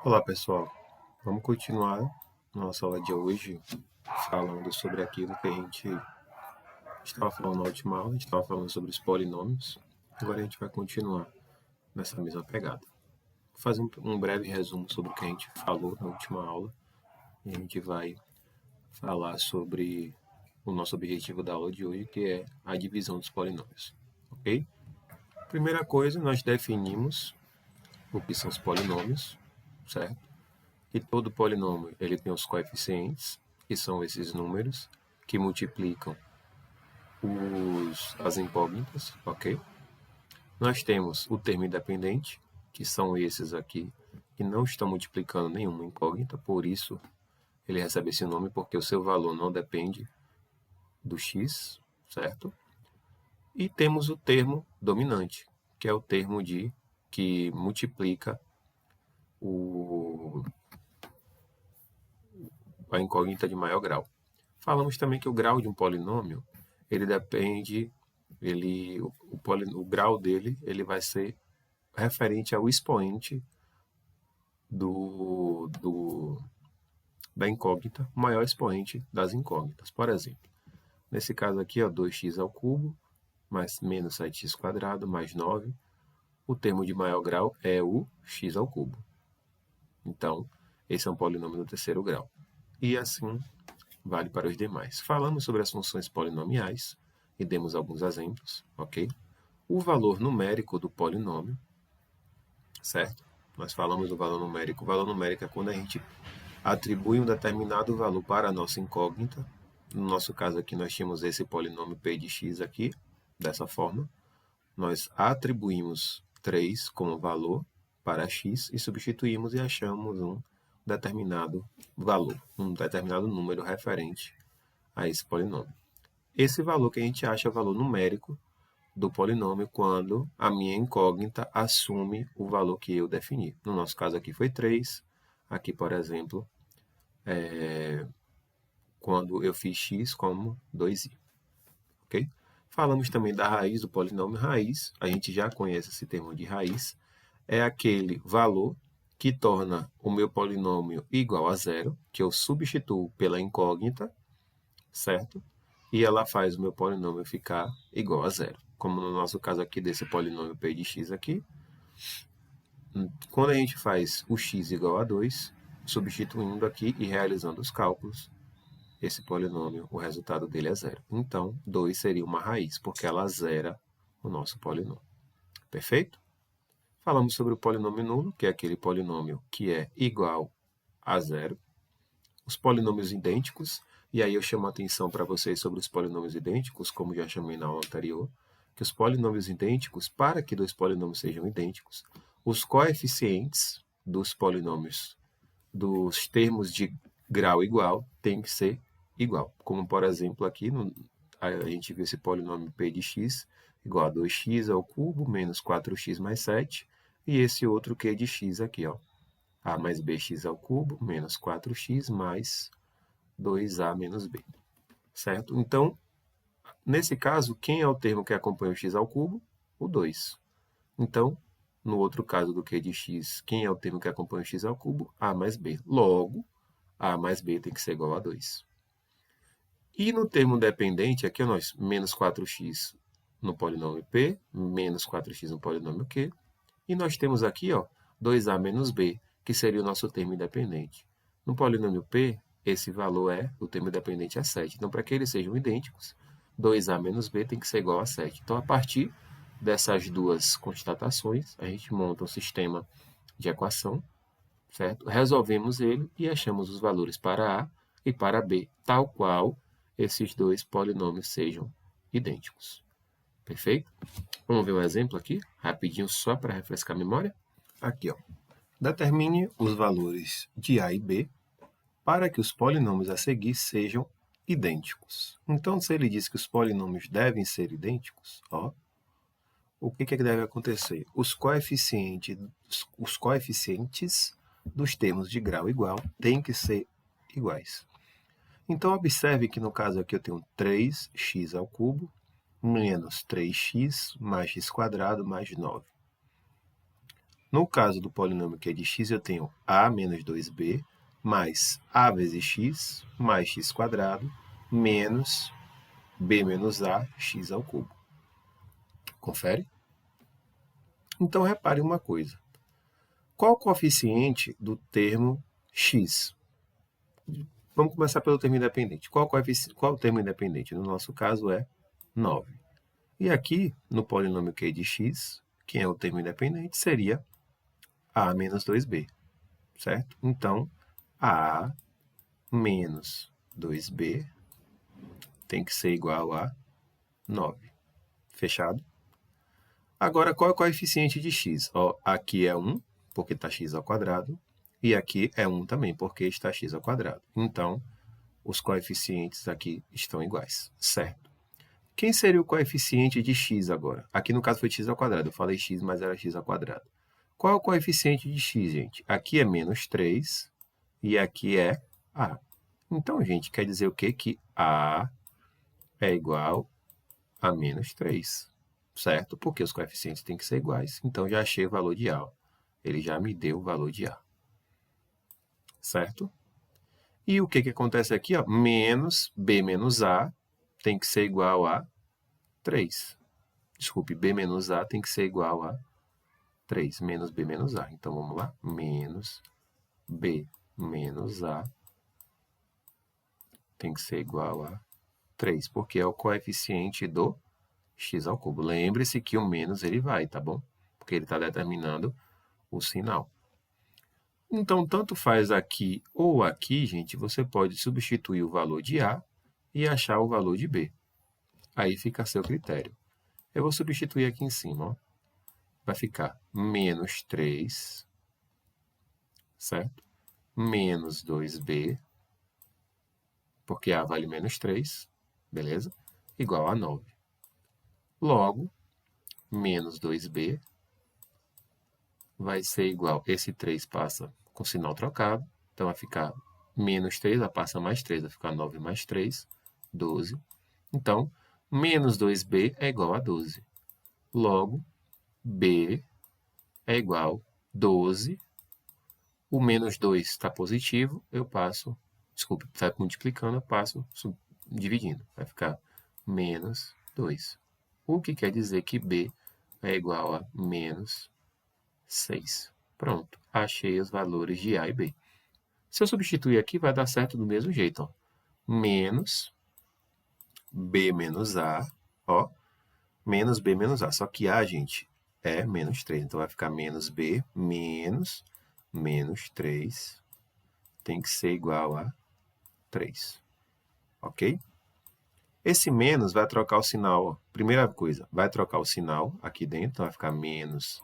Olá pessoal, vamos continuar nossa aula de hoje falando sobre aquilo que a gente estava falando na última aula, a gente estava falando sobre os polinômios, agora a gente vai continuar nessa mesma pegada. Vou fazer um breve resumo sobre o que a gente falou na última aula e a gente vai falar sobre o nosso objetivo da aula de hoje, que é a divisão dos polinômios, ok? Primeira coisa, nós definimos o que são os polinômios, certo? Que todo polinômio ele tem os coeficientes, que são esses números, que multiplicam as incógnitas, ok? Nós temos o termo independente, que são esses aqui, que não estão multiplicando nenhuma incógnita, por isso ele recebe esse nome, porque o seu valor não depende do x, certo? E temos o termo dominante, que é o termo que multiplica o, a incógnita de maior grau. Falamos também que o grau de um polinômio, ele depende, o grau dele ele vai ser referente ao expoente da incógnita, o maior expoente das incógnitas. Por exemplo, nesse caso aqui, ó, 2x ao cubo, mais menos 7x quadrado, mais 9. O termo de maior grau é o x ao cubo. Então, esse é um polinômio do terceiro grau. E assim vale para os demais. Falamos sobre as funções polinomiais e demos alguns exemplos, ok? O valor numérico do polinômio, certo? Nós falamos do valor numérico. O valor numérico é quando a gente atribui um determinado valor para a nossa incógnita. No nosso caso aqui, nós tínhamos esse polinômio p de x aqui, dessa forma. Nós atribuímos 3 como valor para x e substituímos e achamos um determinado valor, um determinado número referente a esse polinômio. Esse valor que a gente acha é o valor numérico do polinômio quando a minha incógnita assume o valor que eu defini. No nosso caso aqui foi 3. Aqui, por exemplo, quando eu fiz x como 2i. Ok? Falamos também da raiz do polinômio. Raiz, a gente já conhece esse termo de raiz, é aquele valor que torna o meu polinômio igual a zero, que eu substituo pela incógnita, certo? E ela faz o meu polinômio ficar igual a zero. Como no nosso caso aqui desse polinômio p de x aqui. Quando a gente faz o x igual a 2, substituindo aqui e realizando os cálculos, esse polinômio, o resultado dele é zero. Então, 2 seria uma raiz, porque ela zera o nosso polinômio. Perfeito? Falamos sobre o polinômio nulo, que é aquele polinômio que é igual a zero. Os polinômios idênticos, e aí eu chamo a atenção para vocês sobre os polinômios idênticos, como já chamei na aula anterior, que os polinômios idênticos, para que dois polinômios sejam idênticos, os coeficientes dos polinômios dos termos de grau igual têm que ser igual. Como, por exemplo, aqui a gente vê esse polinômio p de x igual a 2x ao cubo menos 4x mais 7, e esse outro q de x aqui, ó, a mais bx ao cubo menos 4x mais 2a menos b. Certo? Então, nesse caso, quem é o termo que acompanha o x ao cubo? O 2. Então, no outro caso do q de x, quem é o termo que acompanha o x ao cubo? A mais b. Logo, a mais b tem que ser igual a 2. E no termo dependente, aqui nós menos 4x no polinômio p, menos 4x no polinômio q. E nós temos aqui, ó, 2a menos b, que seria o nosso termo independente. No polinômio p, esse valor o termo independente é 7. Então, para que eles sejam idênticos, 2a menos b tem que ser igual a 7. Então, a partir dessas duas constatações, a gente monta um sistema de equação, certo? Resolvemos ele e achamos os valores para a e para b, tal qual esses dois polinômios sejam idênticos. Perfeito? Vamos ver um exemplo aqui, rapidinho, só para refrescar a memória. Aqui, ó. Determine os valores de a e b para que os polinômios a seguir sejam idênticos. Então, se ele diz que os polinômios devem ser idênticos, ó, o que deve acontecer? Os coeficientes dos termos de grau igual têm que ser iguais. Então, observe que no caso aqui eu tenho 3x ao cubo menos 3x mais x quadrado mais 9. No caso do polinômio q de x, eu tenho a menos 2b mais a vezes x mais x² menos b menos a, x ao cubo. Confere? Então, repare uma coisa. Qual o coeficiente do termo x? Vamos começar pelo termo independente. Qual o termo independente? No nosso caso é 9. E aqui, no polinômio q de x, quem é o termo independente seria a menos 2b, certo? Então, a menos 2b tem que ser igual a 9. Fechado? Agora, qual é o coeficiente de x? Ó, aqui é 1, porque está x ao quadrado, e aqui é 1 também, porque está x ao quadrado. Então, os coeficientes aqui estão iguais, certo? Quem seria o coeficiente de x agora? Aqui no caso foi x ao quadrado, eu falei x, mas era x ao quadrado. Qual é o coeficiente de x, gente? Aqui é menos 3 e aqui é a. Então, gente, quer dizer o quê? Que a é igual a menos 3, certo? Porque os coeficientes têm que ser iguais. Então, já achei o valor de a. Ele já me deu o valor de a, certo? E o que acontece aqui? Ó? Menos b menos a tem que ser igual a 3. Desculpe, b menos a tem que ser igual a 3, menos b menos a. Então, vamos lá. Menos b menos a tem que ser igual a 3, porque é o coeficiente do x ao cubo. Lembre-se que o menos ele vai, tá bom? Porque ele está determinando o sinal. Então, tanto faz aqui ou aqui, gente, você pode substituir o valor de a e achar o valor de b. Aí fica a seu critério. Eu vou substituir aqui em cima, ó. Vai ficar menos 3, certo? Menos 2b, porque a vale menos 3, beleza? Igual a 9. Logo, menos 2b vai ser igual, esse 3 passa com sinal trocado, então vai ficar menos 3, vai passar mais 3, vai ficar 9 mais 3, 12. Então, menos 2b é igual a 12. Logo, b é igual a 12. O menos 2 está positivo, eu passo, desculpe, está multiplicando, eu passo dividindo. Vai ficar menos 2. O que quer dizer que b é igual a menos 6. Pronto, achei os valores de a e b. Se eu substituir aqui, vai dar certo do mesmo jeito. Ó. Menos b menos a, ó, menos b menos a. Só que a, gente, é menos 3. Então, vai ficar menos b menos 3 tem que ser igual a 3. Ok? Esse menos vai trocar o sinal. Ó. Primeira coisa, vai trocar o sinal aqui dentro. Então, vai ficar menos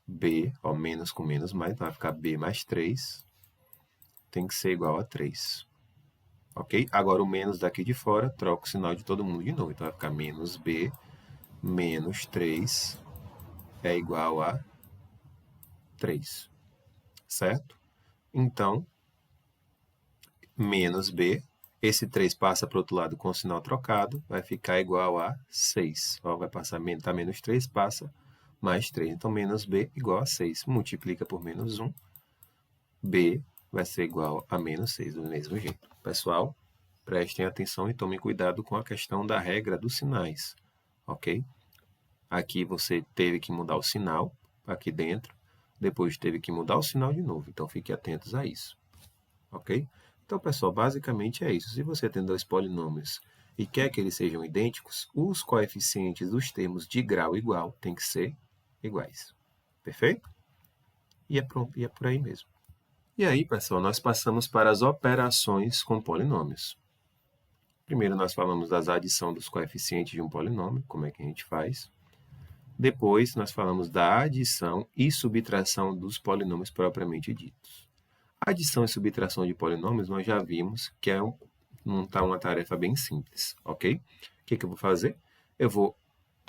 b, ó, menos com menos mais. Então, vai ficar b mais 3 tem que ser igual a 3. Ok? Agora, o menos daqui de fora troca o sinal de todo mundo de novo. Então, vai ficar menos b menos 3 é igual a 3. Certo? Então, menos b, esse 3 passa para o outro lado com o sinal trocado, vai ficar igual a 6. Ó, vai passar, tá menos 3, passa mais 3. Então, menos b igual a 6. Multiplica por menos 1, b vai ser igual a menos 6, do mesmo jeito. Pessoal, prestem atenção e tomem cuidado com a questão da regra dos sinais, ok? Aqui você teve que mudar o sinal, aqui dentro, depois teve que mudar o sinal de novo, então fiquem atentos a isso, ok? Então, pessoal, basicamente é isso. Se você tem dois polinômios e quer que eles sejam idênticos, os coeficientes dos termos de grau igual têm que ser iguais, perfeito? E é pronto, e é por aí mesmo. E aí, pessoal, nós passamos para as operações com polinômios. Primeiro, nós falamos das adição dos coeficientes de um polinômio, como é que a gente faz. Depois, nós falamos da adição e subtração dos polinômios propriamente ditos. Adição e subtração de polinômios, nós já vimos que é uma tarefa bem simples, ok? O que eu vou fazer? Eu vou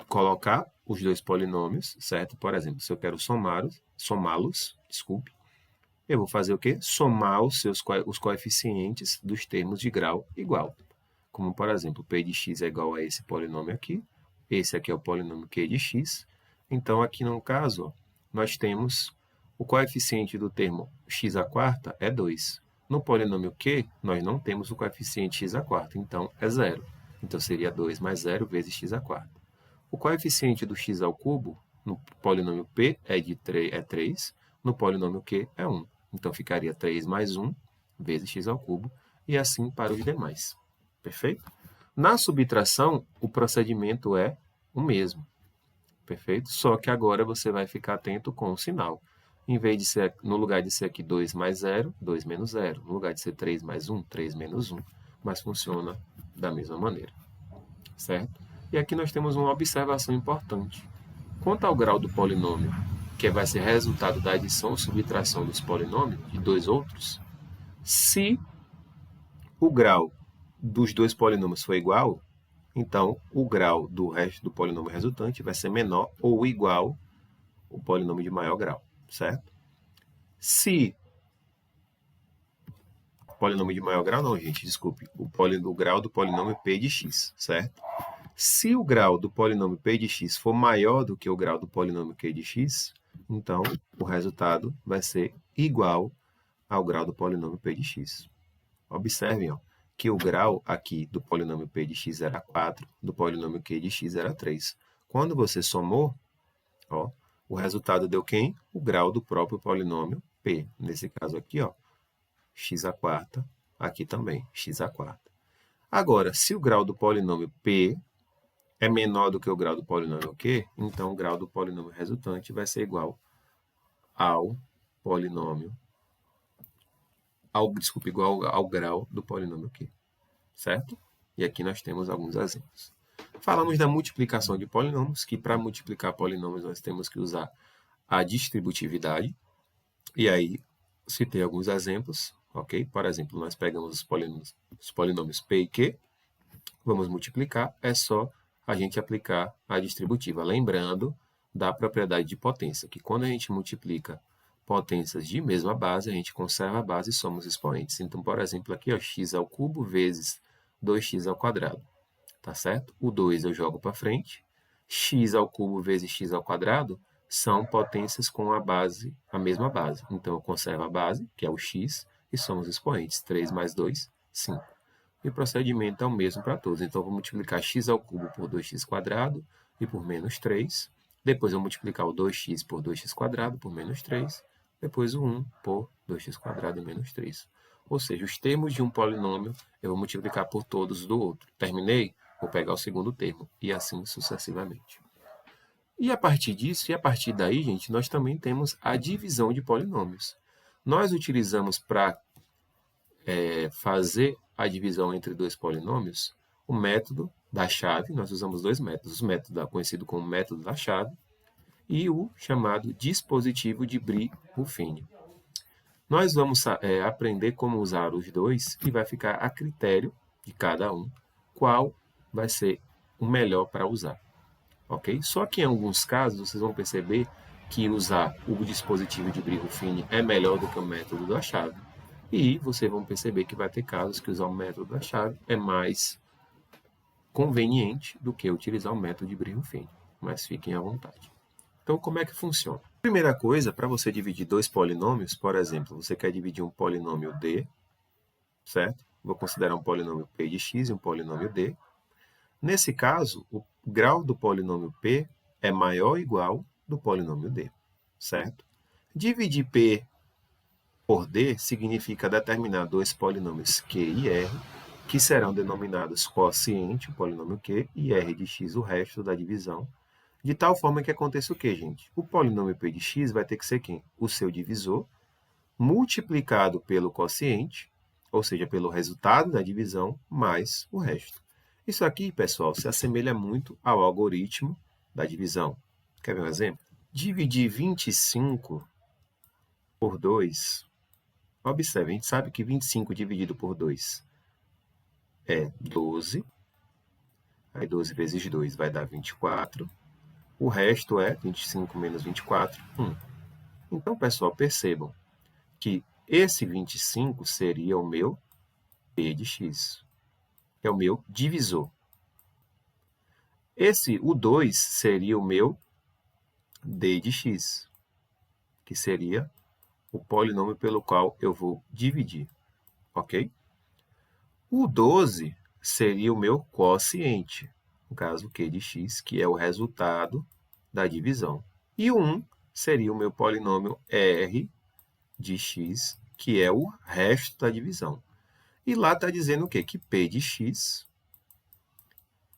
colocar os dois polinômios, certo? Por exemplo, se eu quero somá-los, eu vou fazer o quê? Somar os coeficientes dos termos de grau igual. Como, por exemplo, p de x é igual a esse polinômio aqui. Esse aqui é o polinômio q de x. Então, aqui no caso, ó, nós temos O coeficiente do termo x à quarta é 2. No polinômio Q, nós não temos o coeficiente x à quarta, então é zero. Então, seria 2 mais 0 vezes x à quarta. O coeficiente do x ao cubo, no polinômio P, é 3. No polinômio Q, é 1. Então, ficaria 3 mais 1 vezes x ao cubo, e assim para os demais. Perfeito? Na subtração, o procedimento é o mesmo. Perfeito? Só que agora você vai ficar atento com o sinal. Em vez de ser, no lugar de ser aqui 2 mais 0, 2 menos 0. No lugar de ser 3 mais 1, 3 menos 1. Mas funciona da mesma maneira. Certo? E aqui nós temos uma observação importante. Quanto ao grau do polinômio, que vai ser resultado da adição ou subtração dos polinômios, de dois outros, se o grau dos dois polinômios for igual, então o grau do resto do polinômio resultante vai ser menor ou igual ao polinômio de maior grau, certo? Se o polinômio de maior grau, não, gente, desculpe, o grau do polinômio p de x, certo? Se o grau do polinômio p de x for maior do que o grau do polinômio q de x, então o resultado vai ser igual ao grau do polinômio p de x. Observem, ó, que o grau aqui do polinômio p de x era 4, do polinômio q de x era 3. Quando você somou, ó, o resultado deu quem? O grau do próprio polinômio p. Nesse caso aqui, ó, x à quarta, aqui também, x à quarta. Agora, se o grau do polinômio p é menor do que o grau do polinômio q, então o grau do polinômio resultante vai ser igual ao polinômio, igual ao grau do polinômio q, certo? E aqui nós temos alguns exemplos. Falamos da multiplicação de polinômios, que para multiplicar polinômios nós temos que usar a distributividade. E aí, citei alguns exemplos, ok? Por exemplo, nós pegamos os polinômios p e q, vamos multiplicar, é só a gente aplicar a distributiva. Lembrando da propriedade de potência, que quando a gente multiplica potências de mesma base, a gente conserva a base e somos expoentes. Então, por exemplo, aqui, ó, x ao cubo vezes 2x ao quadrado. Tá certo? O 2 eu jogo para frente. X ao cubo vezes x ao quadrado são potências com a mesma base. Então, eu conservo a base, que é o x, e somos expoentes. 3 mais 2, 5. E o procedimento é o mesmo para todos. Então, eu vou multiplicar x ao cubo por 2x quadrado e por menos 3. Depois, eu vou multiplicar o 2x por 2x quadrado por menos 3. Depois, o 1 por 2x quadrado e menos 3. Ou seja, os termos de um polinômio eu vou multiplicar por todos do outro. Terminei? Vou pegar o segundo termo. E assim sucessivamente. E a partir disso, e a partir daí, gente, nós também temos a divisão de polinômios. Nós utilizamos para fazer a divisão entre dois polinômios, o método da chave, nós usamos dois métodos, o método conhecido como método da chave e o chamado dispositivo de Brie-Ruffini. Nós vamos aprender como usar os dois e vai ficar a critério de cada um qual vai ser o melhor para usar. Ok? Só que em alguns casos vocês vão perceber que usar o dispositivo de Brie-Ruffini é melhor do que o método da chave. E vocês vão perceber que vai ter casos que usar o método da chave é mais conveniente do que utilizar o método de Brie-Ruffini. Mas fiquem à vontade. Então, como é que funciona? Primeira coisa, para você dividir dois polinômios, por exemplo, você quer dividir um polinômio d, certo? Vou considerar um polinômio p de x e um polinômio d. Nesse caso, o grau do polinômio p é maior ou igual do polinômio d, certo? Dividir p por d significa determinar dois polinômios q e r, que serão denominados quociente, o polinômio q, e r de x, o resto da divisão, de tal forma que aconteça o quê, gente? O polinômio p de x vai ter que ser quem? O seu divisor, multiplicado pelo quociente, ou seja, pelo resultado da divisão, mais o resto. Isso aqui, pessoal, se assemelha muito ao algoritmo da divisão. Quer ver um exemplo? Dividir 25 por 2. Observe, a gente sabe que 25 dividido por 2 é 12. Aí 12 vezes 2 vai dar 24. O resto é 25 menos 24, 1. Então, pessoal, percebam que esse 25 seria o meu p de x. É o meu divisor. O 2 seria o meu d de x, que que seria o polinômio pelo qual eu vou dividir, ok? O 12 seria o meu quociente, no caso Q de x, que é o resultado da divisão. E o 1 seria o meu polinômio R de x, que é o resto da divisão. E lá está dizendo o quê? Que P de x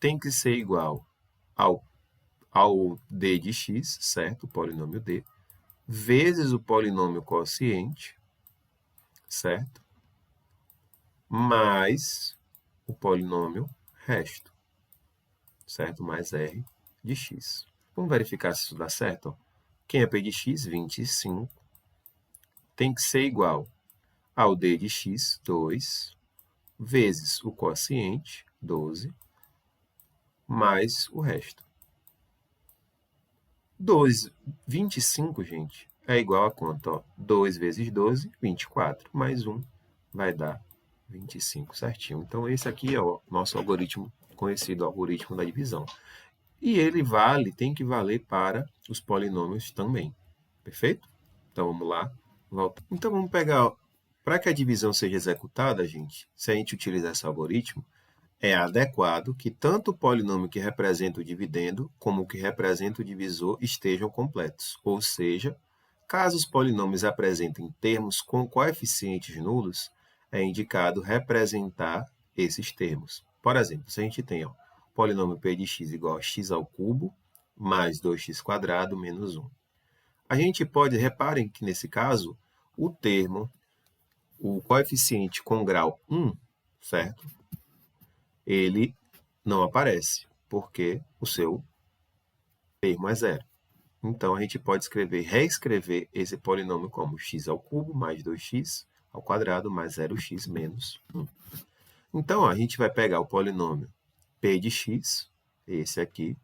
tem que ser igual ao D de x, certo? O polinômio D, vezes o polinômio quociente, certo? Mais o polinômio resto, certo? Mais R de x. Vamos verificar se isso dá certo? Ó. Quem é P de x? 25. Tem que ser igual ao D de x, 2, vezes o quociente, 12, mais o resto. 25, gente, é igual a quanto? Ó? 2 vezes 12, 24, mais 1 vai dar 25 certinho. Então, esse aqui é o nosso algoritmo, conhecido algoritmo da divisão. E ele tem que valer para os polinômios também. Perfeito? Então, vamos lá. Volta. Então, vamos pegar, para que a divisão seja executada, gente, se a gente utilizar esse algoritmo, é adequado que tanto o polinômio que representa o dividendo como o que representa o divisor estejam completos. Ou seja, caso os polinômios apresentem termos com coeficientes nulos, é indicado representar esses termos. Por exemplo, se a gente tem o polinômio P de x igual a x ao cubo mais 2x² menos 1. A gente pode, reparem que nesse caso, o termo, o coeficiente com grau 1, certo? Ele não aparece, porque o seu termo é zero. Então, a gente pode reescrever esse polinômio como x ao cubo mais 2x ao quadrado mais 0x menos 1. Então, a gente vai pegar o polinômio P de x, esse aqui,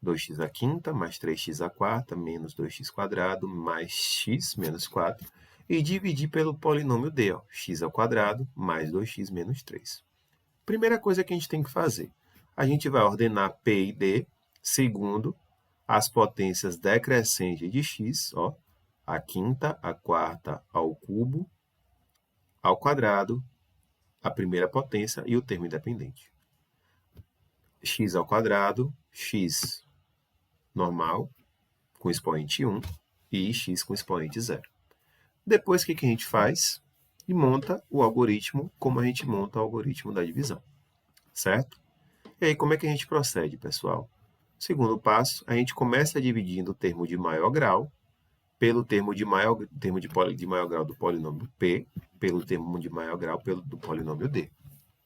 2x à quinta mais 3x à quarta menos 2x² mais x menos 4, e dividir pelo polinômio D, ó, x ao quadrado mais 2x menos 3. Primeira coisa que a gente tem que fazer, a gente vai ordenar P e D segundo as potências decrescentes de x, ó, a quinta, a quarta ao cubo, ao quadrado, a primeira potência e o termo independente. X ao quadrado, x normal, com expoente 1, e x com expoente 0. Depois, o que a gente faz? E monta o algoritmo como a gente monta o algoritmo da divisão, certo? E aí, como é que a gente procede, pessoal? Segundo passo, a gente começa dividindo o termo de maior grau pelo termo de maior grau do polinômio P, pelo termo de maior grau do polinômio D,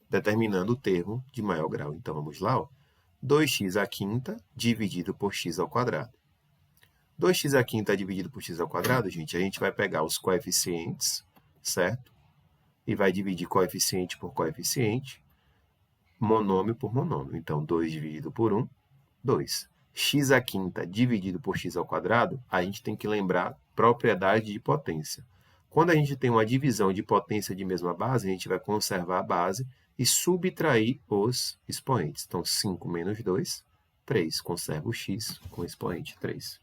determinando o termo de maior grau. Então, vamos lá, ó. 2x à quinta dividido por x ao quadrado. 2x à quinta dividido por x ao quadrado, gente, a gente vai pegar os coeficientes, certo? E vai dividir coeficiente por coeficiente, monômio por monômio. Então, 2 dividido por 1, 2. X à quinta dividido por x ao quadrado, a gente tem que lembrar propriedade de potência. Quando a gente tem uma divisão de potência de mesma base, a gente vai conservar a base e subtrair os expoentes. Então, 5 menos 2, 3. Conserva o x com expoente 3.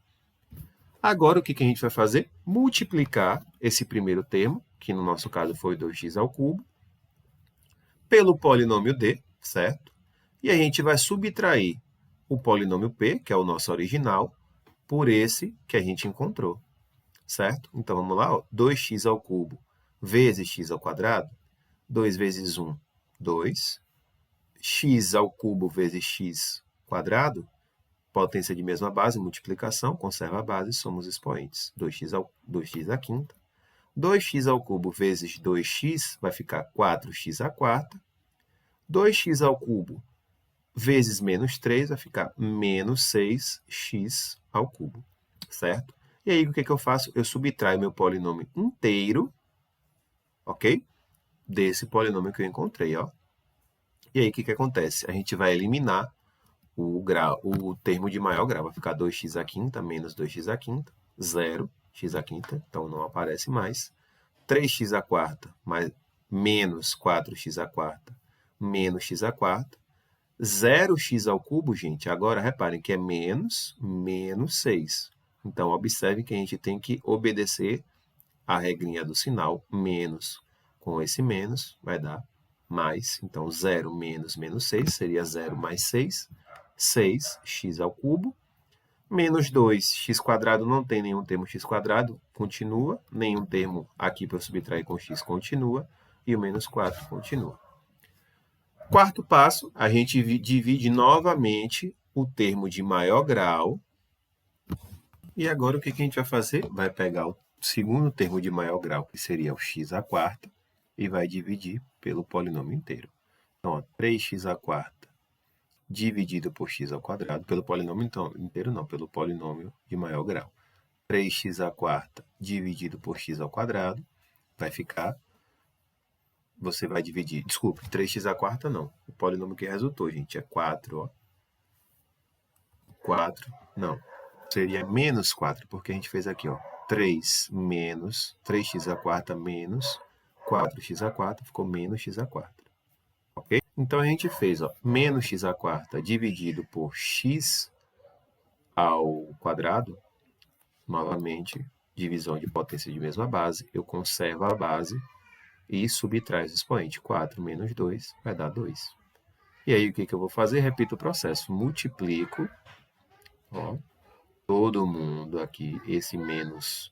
Agora, o que a gente vai fazer? Multiplicar esse primeiro termo, que no nosso caso foi 2x ao cubo, pelo polinômio D, certo? E a gente vai subtrair o polinômio P, que é o nosso original, por esse que a gente encontrou, certo? Então, vamos lá, ó. 2x ao cubo vezes x ao quadrado, 2 vezes 1, 2. X ao cubo vezes x quadrado, potência de mesma base, multiplicação, conserva a base, somos expoentes. 2x à quinta. 2x ao cubo vezes 2x vai ficar 4x à quarta. 2x ao cubo vezes menos 3 vai ficar menos 6x ao cubo, certo? E aí, o que eu faço? Eu subtraio meu polinômio inteiro, ok? Desse polinômio que eu encontrei, ó. E aí, o que acontece? A gente vai eliminar o termo de maior grau. Vai ficar 2x à quinta menos 2x à quinta, 0, x à quinta, então não aparece mais. 3x à quarta menos 4x à quarta menos x à quarta. 0x ao cubo, gente, agora reparem que é menos 6. Então, observe que a gente tem que obedecer a regrinha do sinal, menos com esse menos vai dar mais. Então, 0 menos menos 6 seria 0 mais 6, 6x ao cubo. Menos 2, x quadrado não tem nenhum termo x quadrado, continua. Nenhum termo aqui para eu subtrair com x continua. E o menos 4 continua. Quarto passo, a gente divide novamente o termo de maior grau. E agora o que a gente vai fazer? Vai pegar o segundo termo de maior grau, que seria o x à quarta, e vai dividir pelo polinômio inteiro. Então, ó, 3x à quarta dividido por x ao quadrado, pelo polinômio inteiro não, pelo polinômio de maior grau. 3x à quarta dividido por x ao quadrado vai ficar, você vai dividir, desculpe, 3x à quarta não, o polinômio que resultou, gente, é 4, ó. 4, não, seria menos 4, porque a gente fez aqui, ó, 3 menos 3x à quarta menos 4x à quarta, ficou menos x à quarta. Ok? Então, a gente fez, ó, menos x à quarta dividido por x ao quadrado, novamente, divisão de potência de mesma base, eu conservo a base e subtrai o expoente. 4 menos 2 vai dar 2. E aí, o que eu vou fazer? Repito o processo. Multiplico, ó, todo mundo aqui, esse menos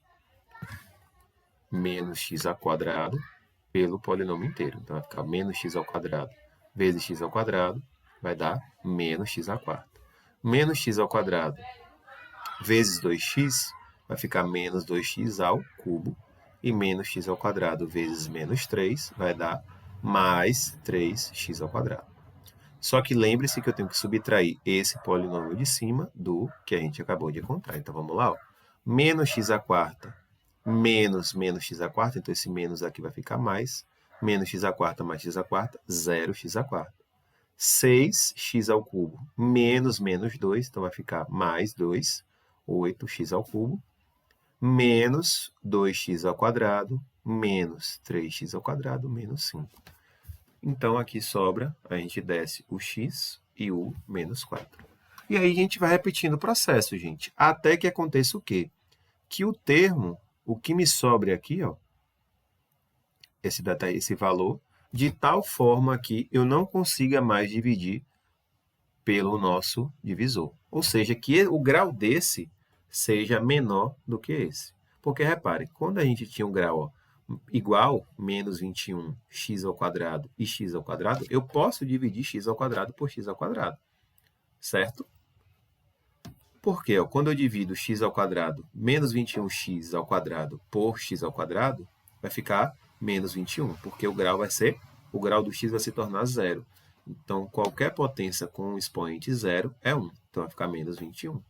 x ao quadrado pelo polinômio inteiro. Então, vai ficar menos x ao quadrado vezes x ao quadrado vai dar menos x à quarta. Menos x ao quadrado vezes 2x vai ficar menos 2x ao cubo. E menos x ao quadrado vezes menos 3 vai dar mais 3x ao quadrado. Só que lembre-se que eu tenho que subtrair esse polinômio de cima do que a gente acabou de encontrar. Então, vamos lá. Ó. Menos x à quarta menos x à quarta. Então, esse menos aqui vai ficar mais. Menos x à quarta mais x à quarta, 0x à quarta. 6x ao cubo menos menos 2, então vai ficar mais 2, 8x ao cubo, menos 2x ao quadrado, menos 3x ao quadrado, menos 5. Então, aqui sobra, a gente desce o x e o menos 4. E aí a gente vai repetindo o processo, gente, até que aconteça o quê? Que o termo, o que me sobre aqui, ó, esse valor, de tal forma que eu não consiga mais dividir pelo nosso divisor. Ou seja, que o grau desse seja menor do que esse. Porque, repare, quando a gente tinha um grau igual, menos 21, x ao quadrado e x ao quadrado, eu posso dividir x ao quadrado por x ao quadrado. Certo? Porque quando eu divido x ao quadrado, menos 21x ao quadrado por x ao quadrado, vai ficar menos 21, porque o grau do x vai se tornar zero. Então, qualquer potência com expoente zero é 1. Então, vai ficar menos 21.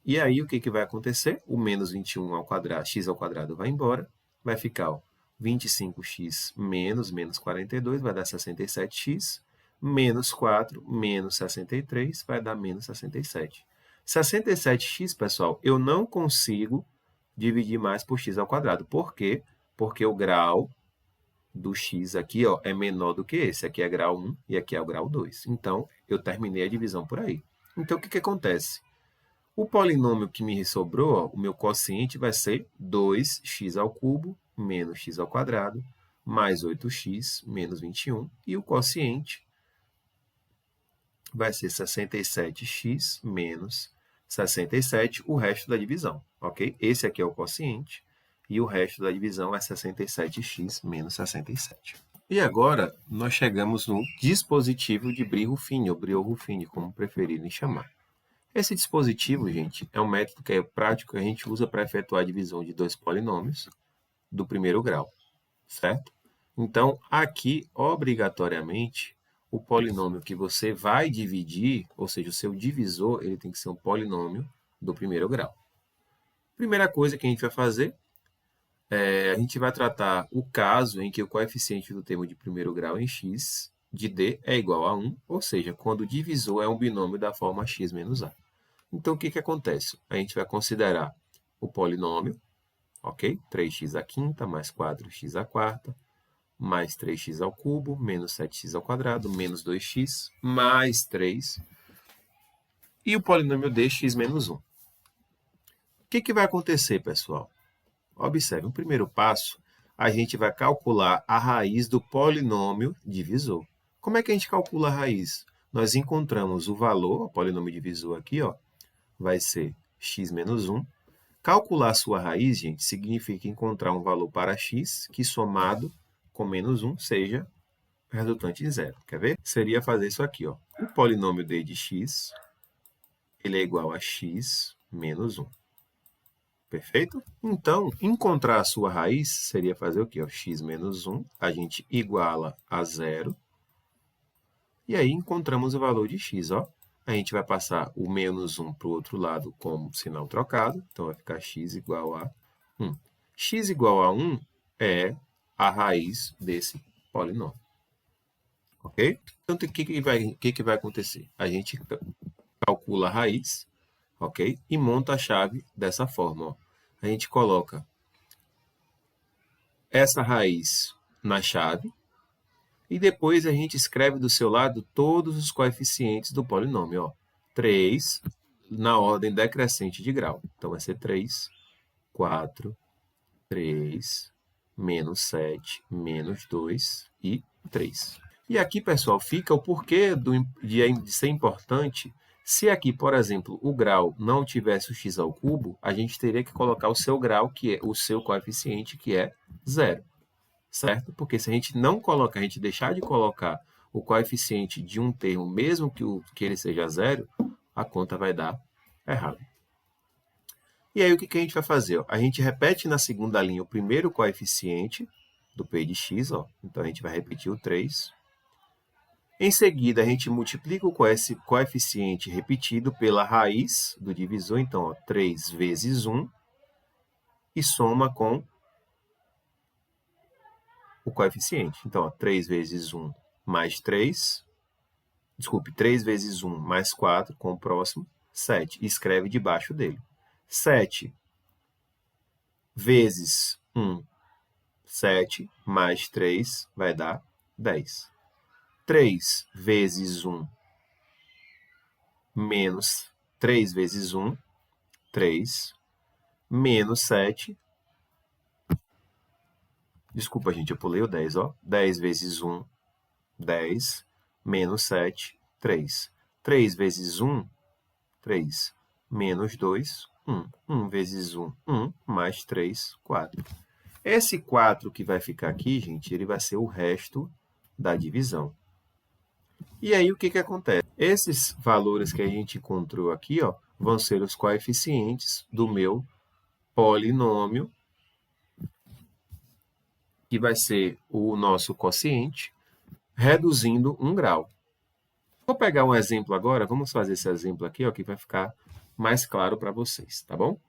E aí, o que vai acontecer? O menos 21 ao quadrado, x ao quadrado vai embora. Vai ficar ó, 25x menos 42, vai dar 67x. Menos 4 menos 63 vai dar menos 67. 67x, pessoal, eu não consigo dividir mais por x ao quadrado. Por quê? Porque o grau do x aqui ó, é menor do que esse. Aqui é grau 1 e aqui é o grau 2. Então, eu terminei a divisão por aí. Então, o que acontece? O polinômio que me sobrou, ó, o meu quociente vai ser 2x ao cubo menos x ao quadrado mais 8x menos 21. E o quociente vai ser 67x menos 67, o resto da divisão, ok? Esse aqui é o quociente. E o resto da divisão é 67x menos 67. E agora, nós chegamos no dispositivo de Brie-Ruffini, ou Brie-Ruffini, como preferirem chamar. Esse dispositivo, gente, é um método que é prático que a gente usa para efetuar a divisão de dois polinômios do primeiro grau, certo? Então, aqui, obrigatoriamente, o polinômio que você vai dividir, ou seja, o seu divisor, ele tem que ser um polinômio do primeiro grau. Primeira coisa que a gente vai fazer a gente vai tratar o caso em que o coeficiente do termo de primeiro grau em x de d é igual a 1, ou seja, quando o divisor é um binômio da forma x menos a. Então, o que acontece? A gente vai considerar o polinômio, ok? 3x à quinta mais 4x à quarta, mais 3x ao cubo, menos 7x ao quadrado, menos 2x, mais 3, e o polinômio d, x menos 1. que vai acontecer, pessoal? Observe, no primeiro passo, a gente vai calcular a raiz do polinômio divisor. Como é que a gente calcula a raiz? Nós encontramos o valor, o polinômio divisor aqui, ó, vai ser x menos 1. Calcular sua raiz, gente, significa encontrar um valor para x que somado com menos 1 seja resultante em zero. Quer ver? Seria fazer isso aqui, ó. O polinômio d de x, ele é igual a x menos 1. Perfeito? Então, encontrar a sua raiz seria fazer o quê? Ó, x menos 1, a gente iguala a zero. E aí encontramos o valor de x. Ó. A gente vai passar o menos 1 para o outro lado como sinal trocado. Então, vai ficar x igual a 1. X igual a 1 é a raiz desse polinômio. Ok? Então, o que vai acontecer? A gente calcula a raiz, ok? E monta a chave dessa forma. Ó. A gente coloca essa raiz na chave e depois a gente escreve do seu lado todos os coeficientes do polinômio. Ó. 3 na ordem decrescente de grau. Então, vai ser 3, 4, 3, menos 7, menos 2 e 3. E aqui, pessoal, fica o porquê de ser importante. Se aqui, por exemplo, o grau não tivesse o x ao cubo, a gente teria que colocar o seu grau, que é o seu coeficiente, que é 0. Certo? Porque se a gente não colocar, a gente deixar de colocar o coeficiente de um termo, mesmo que ele seja 0, a conta vai dar errado. E aí, o que a gente vai fazer? Ó? A gente repete na segunda linha o primeiro coeficiente do p de x. Ó. Então, a gente vai repetir o 3. Em seguida, a gente multiplica o coeficiente repetido pela raiz do divisor. Então, ó, 3 vezes 1 e soma com o coeficiente. Então, ó, 3 vezes 1 mais 3. Desculpe, 3 vezes 1 mais 4, com o próximo, 7. E escreve debaixo dele. 7 vezes 1, 7, mais 3 vai dar 10. 3 vezes 1 menos 3 vezes 1, 3, menos 7. Desculpa, gente, eu pulei o 10, ó. 10 vezes 1, 10, menos 7, 3. 3 vezes 1, 3, menos 2, 1. 1 vezes 1, 1, mais 3, 4. Esse 4 que vai ficar aqui, gente, ele vai ser o resto da divisão. E aí, o que acontece? Esses valores que a gente encontrou aqui, ó, vão ser os coeficientes do meu polinômio, que vai ser o nosso quociente, reduzindo 1 grau. Vou pegar um exemplo agora, vamos fazer esse exemplo aqui, ó, que vai ficar mais claro para vocês, tá bom?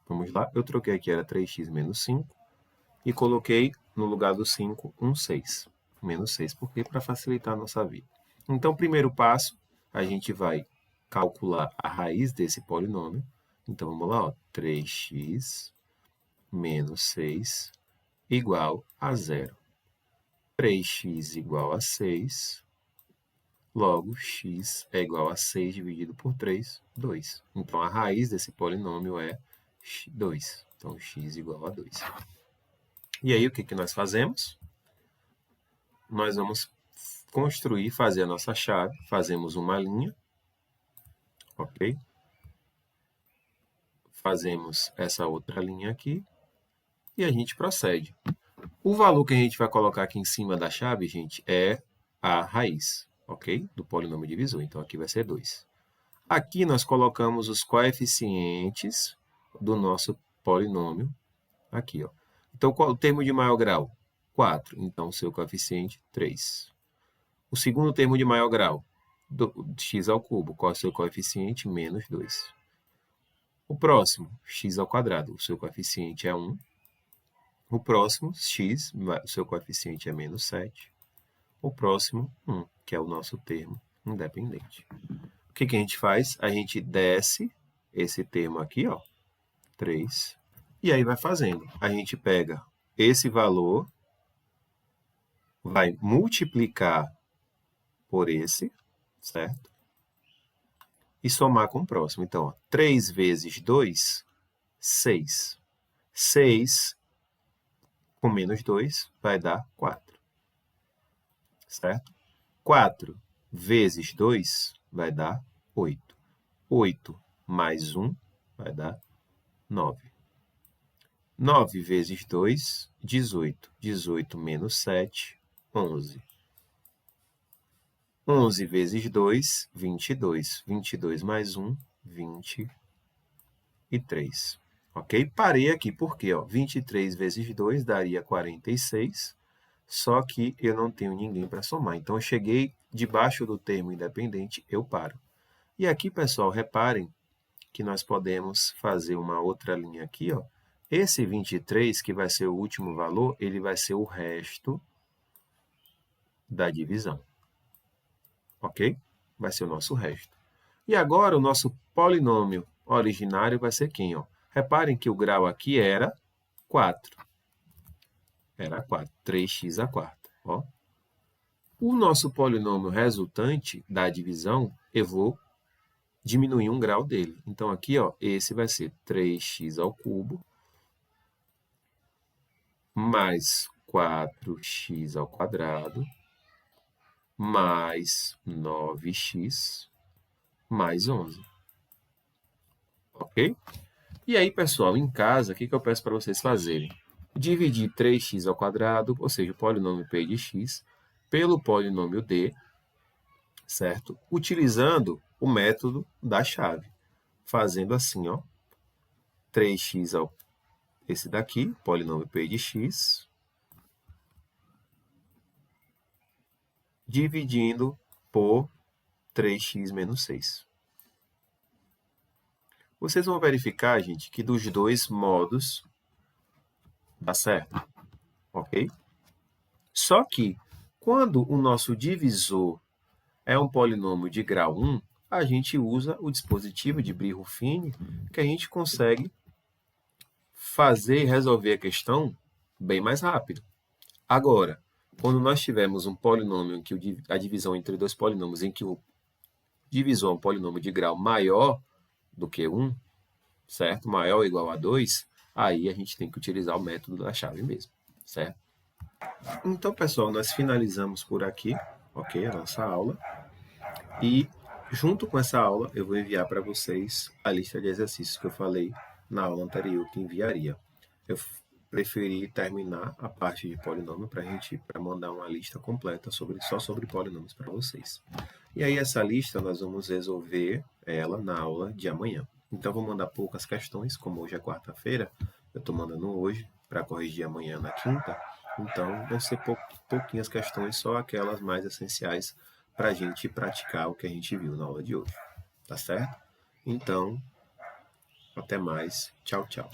Vamos lá, eu troquei aqui, era 3x menos 5, e coloquei no lugar do 5, um 6. Menos 6, por quê? Para facilitar a nossa vida. Então, primeiro passo, a gente vai calcular a raiz desse polinômio. Então, vamos lá, ó, 3x menos 6 igual a 0. 3x igual a 6, logo, x é igual a 6 dividido por 3, 2. Então, a raiz desse polinômio é 2. Então, x igual a 2. E aí, o que nós fazemos? Nós vamos construir, fazer a nossa chave. Fazemos uma linha, ok? Fazemos essa outra linha aqui e a gente procede. O valor que a gente vai colocar aqui em cima da chave, gente, é a raiz, ok? Do polinômio divisor. Então, aqui vai ser 2. Aqui nós colocamos os coeficientes do nosso polinômio. Aqui, ó. Então, qual o termo de maior grau? 4. Então, o seu coeficiente, 3. O segundo termo de maior grau, x ao cubo. Qual é o seu coeficiente? Menos 2. O próximo, x ao quadrado. O seu coeficiente é 1. O próximo, x, o seu coeficiente é menos 7. O próximo, 1, que é o nosso termo independente. O que a gente faz? A gente desce esse termo aqui, ó, 3, e aí vai fazendo. A gente pega esse valor, vai multiplicar por esse, certo? E somar com o próximo. Então, ó, 3 vezes 2 6. 6 com menos 2 vai dar 4. Certo? 4 vezes 2 vai dar 8. 8 mais 1 vai dar 9. 9 vezes 2, 18. 18 menos 7, 11. 11 vezes 2, 22. 22 mais 1, 23. Ok? Parei aqui porque 23 vezes 2 daria 46, só que eu não tenho ninguém para somar. Então, eu cheguei debaixo do termo independente, eu paro. E aqui, pessoal, reparem que nós podemos fazer uma outra linha aqui. Esse 23, que vai ser o último valor, ele vai ser o resto da divisão. Ok? Vai ser o nosso resto. E agora, o nosso polinômio originário vai ser quem? Reparem que o grau aqui era 4. Era 4, 3x à quarta. O nosso polinômio resultante da divisão, eu vou diminuir um grau dele. Então, aqui, esse vai ser 3x ao cubo mais 4x ao quadrado mais 9x mais 11. Ok? E aí, pessoal, em casa, o que eu peço para vocês fazerem? Dividir 3x ao quadrado, ou seja, o polinômio p de x, pelo polinômio d, certo? Utilizando o método da chave. Fazendo assim, 3x ao esse daqui, polinômio p de x, dividindo por 3x menos 6. Vocês vão verificar, gente, que dos dois modos dá certo, ok? Só que, quando o nosso divisor é um polinômio de grau 1, a gente usa o dispositivo de Brie-Ruffini, que a gente consegue fazer e resolver a questão bem mais rápido. Agora, quando nós tivermos um polinômio em que a divisão entre dois polinômios em que o divisor é um polinômio de grau maior do que 1, certo? Maior ou igual a 2, aí a gente tem que utilizar o método da chave mesmo, certo? Então, pessoal, nós finalizamos por aqui, ok? A nossa aula. E, junto com essa aula, eu vou enviar para vocês a lista de exercícios que eu falei na aula anterior que enviaria. Eu preferi terminar a parte de polinômio para mandar uma lista completa só sobre polinômios para vocês. E aí, essa lista, nós vamos resolver ela na aula de amanhã. Então, vou mandar poucas questões, como hoje é quarta-feira, eu estou mandando hoje para corrigir amanhã na quinta. Então, vão ser pouquinhas questões, só aquelas mais essenciais para a gente praticar o que a gente viu na aula de hoje. Tá certo? Então, até mais. Tchau, tchau.